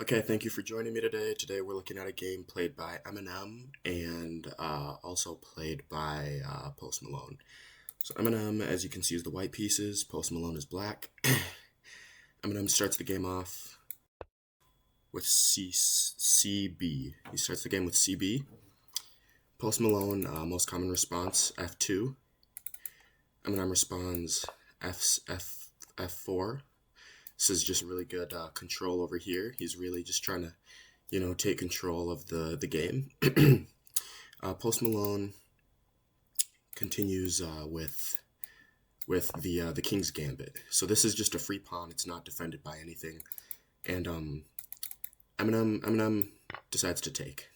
Okay, thank you for joining me today. Today we're looking at a game played by Eminem and also played by Post Malone. So Eminem, as you can see, is the white pieces. Post Malone is black. Eminem starts the game off with CB. He starts the game with CB. Post Malone, most common response, F2. Eminem responds F4. This is just really good control over here. He's really just trying to, take control of the game. Post Malone continues with the King's Gambit. So this is just a free pawn. It's not defended by anything, and Eminem decides to take.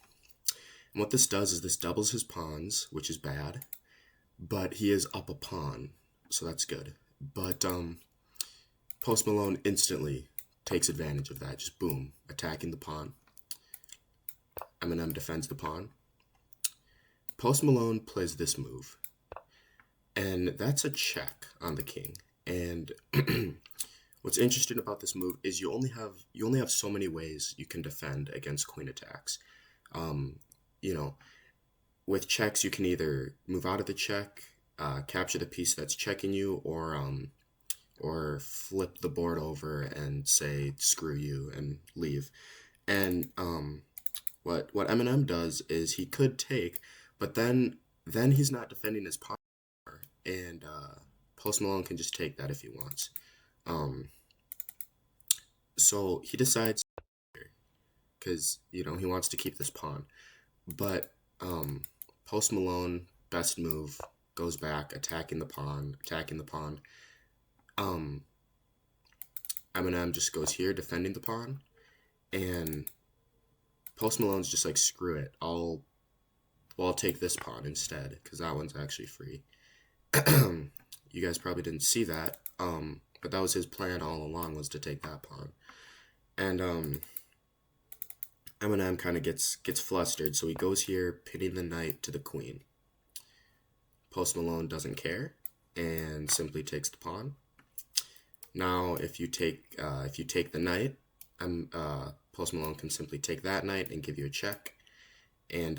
And what this does is this doubles his pawns, which is bad, but he is up a pawn, so that's good. But Post Malone instantly takes advantage of that. Just boom, attacking the pawn. Eminem defends the pawn. Post Malone plays this move, and that's a check on the king. And what's interesting about this move is you only have so many ways you can defend against queen attacks. With checks you can either move out of the check, capture the piece that's checking you, or flip the board over and say screw you and leave. And what Eminem does is he could take, but then he's not defending his pawn, and Post Malone can just take that if he wants. So he decides, because he wants to keep this pawn, but Post Malone, best move, goes back, attacking the pawn. Eminem just goes here, defending the pawn, and Post Malone's just like, screw it, I'll take this pawn instead, because that one's actually free. You guys probably didn't see that, but that was his plan all along, was to take that pawn. And Eminem kind of gets flustered, so he goes here, pinning the knight to the queen. Post Malone doesn't care and simply takes the pawn. Now, if you take the knight, Post Malone can simply take that knight and give you a check, and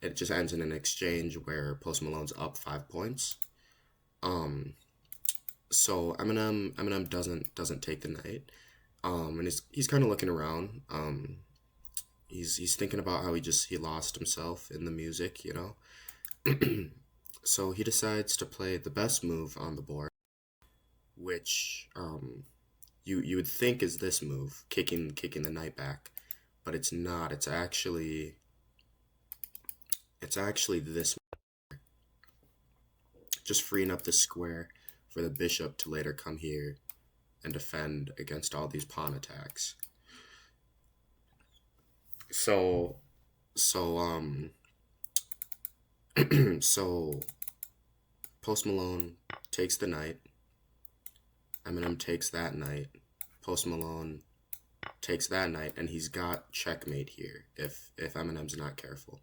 it just ends in an exchange where Post Malone's up 5 points. So Eminem doesn't take the knight, and he's kind of looking around. He's thinking about how he lost himself in the music, So he decides to play the best move on the board, which you would think is this move, kicking the knight back, but it's not. It's actually this move, just freeing up the square for the bishop to later come here and defend against all these pawn attacks. So Post Malone takes the knight. Eminem takes that knight. Post Malone takes that knight, and he's got checkmate here if Eminem's not careful.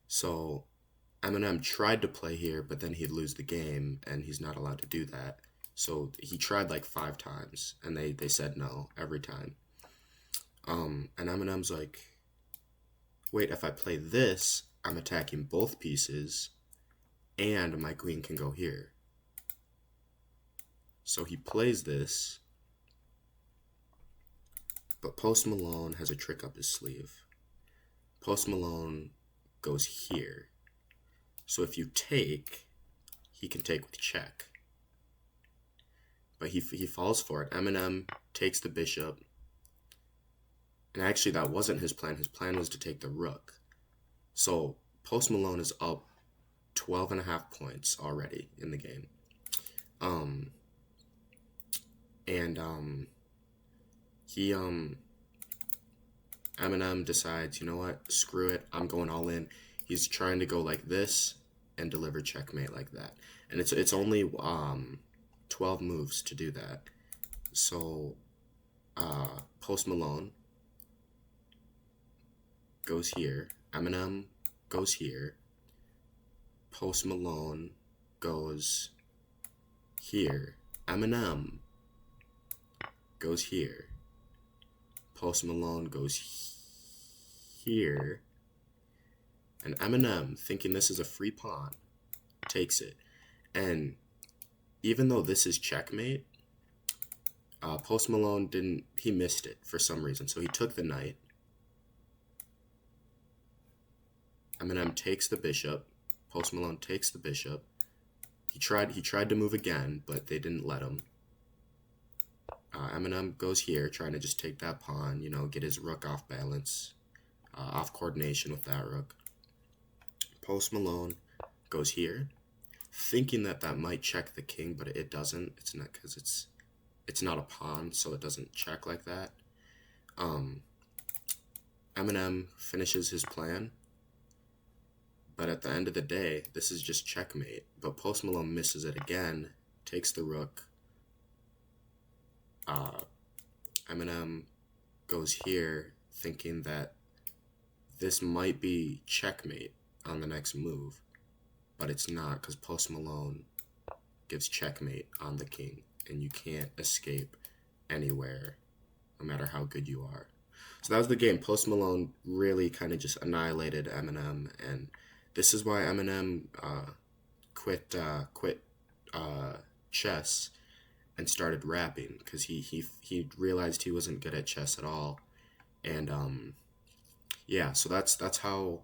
So Eminem tried to play here, but then he'd lose the game, and he's not allowed to do that. So he tried like 5 times, and they said no every time. And Eminem's like, wait, if I play this, I'm attacking both pieces, and my queen can go here. So he plays this, but Post Malone has a trick up his sleeve. Post Malone goes here. So if you take, he can take with check. But he falls for it. Eminem takes the bishop. And actually, that wasn't his plan. His plan was to take the rook. So Post Malone is up 12.5 points already in the game. Eminem decides, you know what, screw it, I'm going all in. He's trying to go like this and deliver checkmate like that. And it's only 12 moves to do that. So Post Malone goes here. Eminem goes here. Post Malone goes here. Eminem goes here. Post Malone goes here, and Eminem, thinking this is a free pawn, takes it. And even though this is checkmate, Post Malone he missed it for some reason. So he took the knight. Eminem takes the bishop. Post Malone takes the bishop. He tried to move again, but they didn't let him. Eminem goes here, trying to just take that pawn, get his rook off balance, off coordination with that rook. Post Malone goes here, thinking that might check the king, but it doesn't. It's not, because it's not a pawn, so it doesn't check like that. Eminem finishes his plan, but at the end of the day, this is just checkmate. But Post Malone misses it again, takes the rook. Eminem goes here, thinking that this might be checkmate on the next move, but it's not, because Post Malone gives checkmate on the king, and you can't escape anywhere, no matter how good you are. So that was the game. Post Malone really kind of just annihilated Eminem, and this is why Eminem quit chess and started rapping, because he realized he wasn't good at chess at all. And yeah, so that's how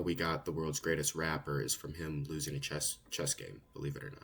we got the world's greatest rapper, is from him losing a chess game, believe it or not.